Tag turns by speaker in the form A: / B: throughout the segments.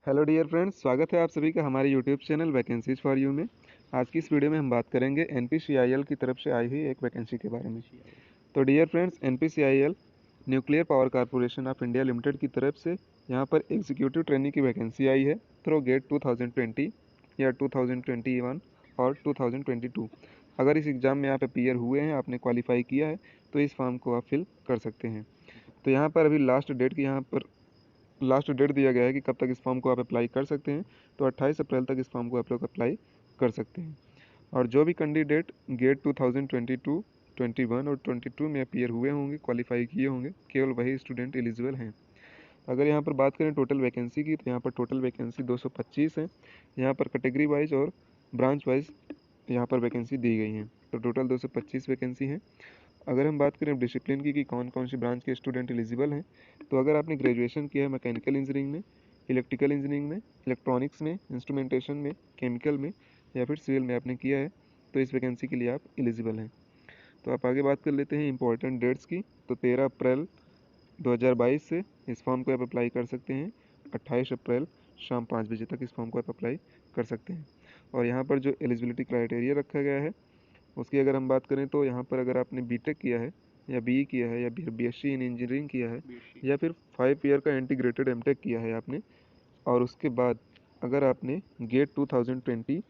A: Hello dear friends, स्वागत है आप सभी का हमारे YouTube channel vacancies for you में। आज की इस वीडियो में हम बात करेंगे एनपीसीआईएल की तरफ से आई हुई एक वैकेंसी के बारे में। तो dear friends, NPCIL nuclear power corporation of India limited की तरफ से यहाँ पर एग्जीक्यूटिव ट्रेनिंग की वैकेंसी आई है थ्रू गेट 2020 या 2021 और 2022। अगर इस एग्ज़ाम में आप अपीयर हुए हैं, आपने क्वालिफाई किया है, तो इस फॉर्म को आप फिल कर सकते हैं। तो यहाँ पर अभी लास्ट डेट दिया गया है कि कब तक इस फॉर्म को आप अप्लाई कर सकते हैं। तो 28 अप्रैल तक इस फॉर्म को आप लोग अप्लाई कर सकते हैं। और जो भी कैंडिडेट गेट 2022, 21 और 22 में अपीयर हुए होंगे, क्वालिफाई किए होंगे, केवल वही स्टूडेंट एलिजिबल हैं। अगर यहाँ पर बात करें टोटल वैकेंसी की, तो यहाँ पर टोटल वैकेंसी 225 है। यहाँ पर कैटेगरी वाइज और ब्रांच वाइज यहाँ पर वैकेंसी दी गई हैं। तो टोटल 225 वैकेंसी हैं। अगर हम बात करें डिसिप्लिन की कि कौन कौन सी ब्रांच के स्टूडेंट एलिजिबल हैं, तो अगर आपने ग्रेजुएशन किया है मैकेनिकल इंजीनियरिंग में, इलेक्ट्रिकल इंजीनियरिंग में, इलेक्ट्रॉनिक्स में, इंस्ट्रूमेंटेशन में, केमिकल में या फिर सिविल में आपने किया है, तो इस वैकेंसी के लिए आप एलिजिबल हैं। तो आप आगे बात कर लेते हैं इंपॉर्टेंट डेट्स की। तो 13 अप्रैल 2022 से इस फॉर्म को आप अप्लाई कर सकते हैं। 28 अप्रैल शाम 5 बजे तक इस फॉर्म को आप अप्लाई कर सकते हैं। और यहाँ पर जो एलिजिबिलिटी क्राइटेरिया रखा गया है उसकी अगर हम बात करें, तो यहाँ पर अगर आपने बीटेक किया है या बीई किया है या फिर बीएससी इन इंजीनियरिंग किया है या फिर 5 ईयर का इंटीग्रेटेड एमटेक किया है आपने, और उसके बाद अगर आपने गेट 2020,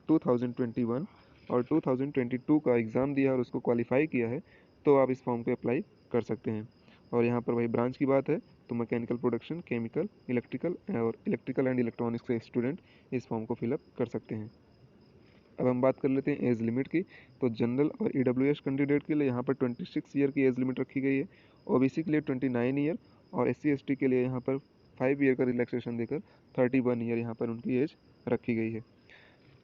A: 2021 और 2022 का एग्ज़ाम दिया और उसको क्वालिफाई किया है, तो आप इस फॉर्म पे अप्लाई कर सकते हैं। और यहाँ पर वही ब्रांच की बात है, तो mechanical production, chemical, electrical and electronics के स्टूडेंट इस फॉर्म को फिलअप कर सकते हैं। अब हम बात कर लेते हैं एज लिमिट की। तो जनरल और ईडब्ल्यूएस कैंडिडेट के लिए यहाँ पर 26 ईयर की एज लिमिट रखी गई है। ओबीसी के लिए 29 ईयर और एससी एसटी के लिए यहाँ पर 5 ईयर का रिलैक्सेशन देकर 31 ईयर यहाँ पर उनकी एज रखी गई है।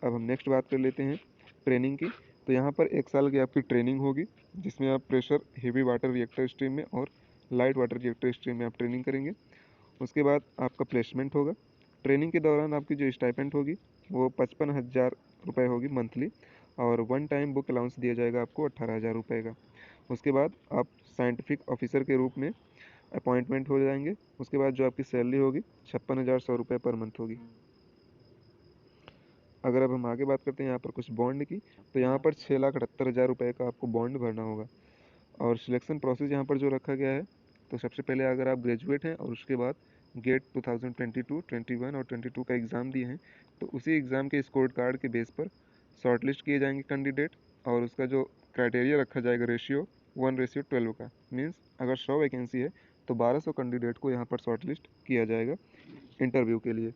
A: अब हम नेक्स्ट बात कर लेते हैं ट्रेनिंग की। तो यहाँ पर 1 साल की आपकी ट्रेनिंग होगी, जिसमें आप pressure heavy water reactor stream में और लाइट वाटर रिएक्टर स्ट्रीम में आप ट्रेनिंग करेंगे। उसके बाद आपका प्लेसमेंट होगा। ट्रेनिंग के दौरान आपकी जो स्टाइपेंट होगी वो 55,000 रुपये होगी मंथली, और वन टाइम बुक अलाउंस दिया जाएगा आपको 18,000 रुपये का। उसके बाद आप साइंटिफिक ऑफिसर के रूप में अपॉइंटमेंट हो जाएंगे। उसके बाद जो आपकी सैलरी होगी 56,100 रुपये पर मंथ होगी। अगर अब हम आगे बात करते हैं यहाँ पर कुछ बॉन्ड की, तो यहाँ पर 6,78,000 रुपये का आपको बॉन्ड भरना होगा। और सिलेक्शन प्रोसेस यहाँ पर जो रखा गया है, तो सबसे पहले अगर आप ग्रेजुएट हैं और उसके बाद गेट 2022, 21 और 22 का एग्ज़ाम दिए हैं, तो उसी एग्ज़ाम के स्कोर कार्ड के बेस पर शॉर्टलिस्ट किए जाएंगे कैंडिडेट। और उसका जो क्राइटेरिया रखा जाएगा रेशियो 1:12 का, मीन्स अगर 100 वैकेंसी है तो 1200 कैंडिडेट को यहाँ पर शॉर्टलिस्ट किया जाएगा इंटरव्यू के लिए।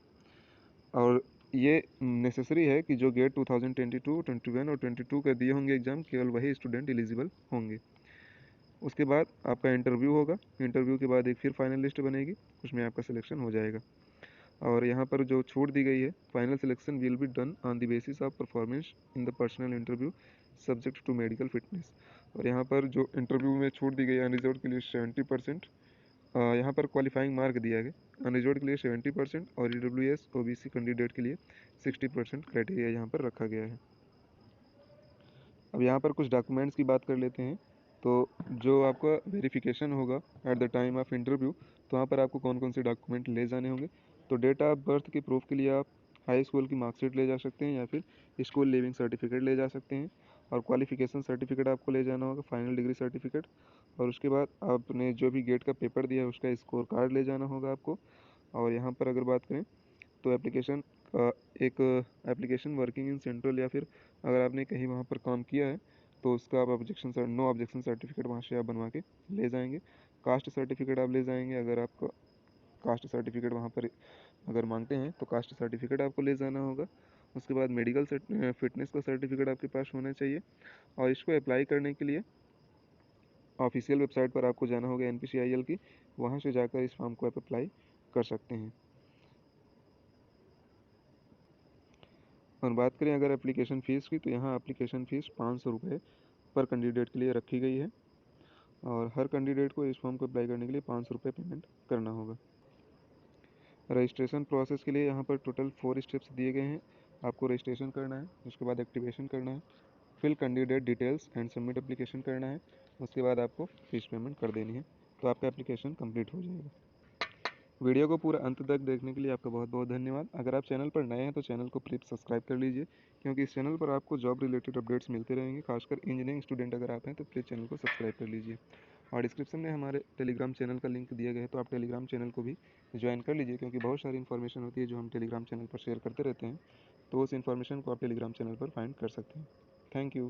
A: और ये नेसेसरी है कि जो गेट 2022, 21 और 22 का दिए होंगे एग्ज़ाम, केवल वही स्टूडेंट एलिजिबल होंगे। उसके बाद आपका इंटरव्यू होगा। इंटरव्यू के बाद एक फिर फाइनल लिस्ट बनेगी, उसमें आपका सिलेक्शन हो जाएगा। और यहाँ पर जो छूट दी गई है, final selection will be done on the basis of performance in the personal interview subject to medical fitness. और यहाँ पर जो इंटरव्यू में छूट दी गई है अनरिजर्व के लिए 70%, यहाँ पर क्वालिफाइंग मार्क दिया गया अनरिजर्व के लिए 70% और ईडब्ल्यूएस ओबीसी कैंडिडेट के लिए 60% क्राइटेरिया यहाँ पर रखा गया है। अब यहाँ पर कुछ डॉक्यूमेंट्स की बात कर लेते हैं। तो जो आपका वेरिफिकेशन होगा at the time of interview, तो वहाँ पर आपको कौन कौन से डॉक्यूमेंट ले जाने होंगे। तो डेट ऑफ बर्थ के प्रूफ के लिए आप हाई स्कूल की मार्कशीट ले जा सकते हैं या फिर स्कूल लिविंग सर्टिफिकेट ले जा सकते हैं। और क्वालिफिकेशन सर्टिफिकेट आपको ले जाना होगा, फाइनल डिग्री सर्टिफिकेट। और उसके बाद आपने जो भी गेट का पेपर दिया है उसका स्कोर कार्ड ले जाना होगा आपको। और यहाँ पर अगर बात करें, तो एक एप्लीकेशन वर्किंग इन सेंट्रल या फिर अगर आपने कहीं वहाँ पर काम किया है, तो उसका आप नो ऑब्जेक्शन सर्टिफिकेट वहाँ से आप बनवा के ले जाएंगे। कास्ट सर्टिफिकेट आप ले जाएंगे, अगर आपका कास्ट सर्टिफिकेट वहाँ पर अगर मांगते हैं तो कास्ट सर्टिफिकेट आपको ले जाना होगा। उसके बाद मेडिकल फिटनेस का सर्टिफिकेट आपके पास होना चाहिए। और इसको अप्लाई करने के लिए ऑफिशियल वेबसाइट पर आपको जाना होगा एनपीसीआईएल की, वहाँ से जाकर इस फॉर्म को आप अप्लाई कर सकते हैं। और बात करें अगर एप्लीकेशन फ़ीस की, तो यहाँ एप्लीकेशन फ़ीस 500 रुपये पर कैंडिडेट के लिए रखी गई है। और हर कैंडिडेट को इस फॉर्म को अप्लाई करने के लिए 500 रुपये पेमेंट करना होगा। रजिस्ट्रेशन प्रोसेस के लिए यहाँ पर टोटल 4 स्टेप्स दिए गए हैं। आपको रजिस्ट्रेशन करना है, उसके बाद एक्टिवेशन करना है, fill candidate details and submit application करना है, उसके बाद आपको फीस पेमेंट कर देनी है, तो आपका एप्लीकेशन कंप्लीट हो जाएगा। वीडियो को पूरा अंत तक देखने के लिए आपका बहुत बहुत धन्यवाद। अगर आप चैनल पर नए हैं तो चैनल को प्लीज़ सब्सक्राइब कर लीजिए, क्योंकि इस चैनल पर आपको जॉब रिलेटेड अपडेट्स मिलते रहेंगे। खासकर इंजीनियरिंग स्टूडेंट अगर आप हैं तो प्लीज़ चैनल को सब्सक्राइब कर लीजिए। और डिस्क्रिप्शन में हमारे टेलीग्राम चैनल का लिंक दिया गया है, तो आप टेलीग्राम चैनल को भी ज्वाइन कर लीजिए, क्योंकि बहुत सारी इन्फॉर्मेशन होती है जो हम टेलीग्राम चैनल पर शेयर करते रहते हैं। तो उस इन्फॉर्मेशन को आप टेलीग्राम चैनल पर फाइंड कर सकते हैं। Thank you.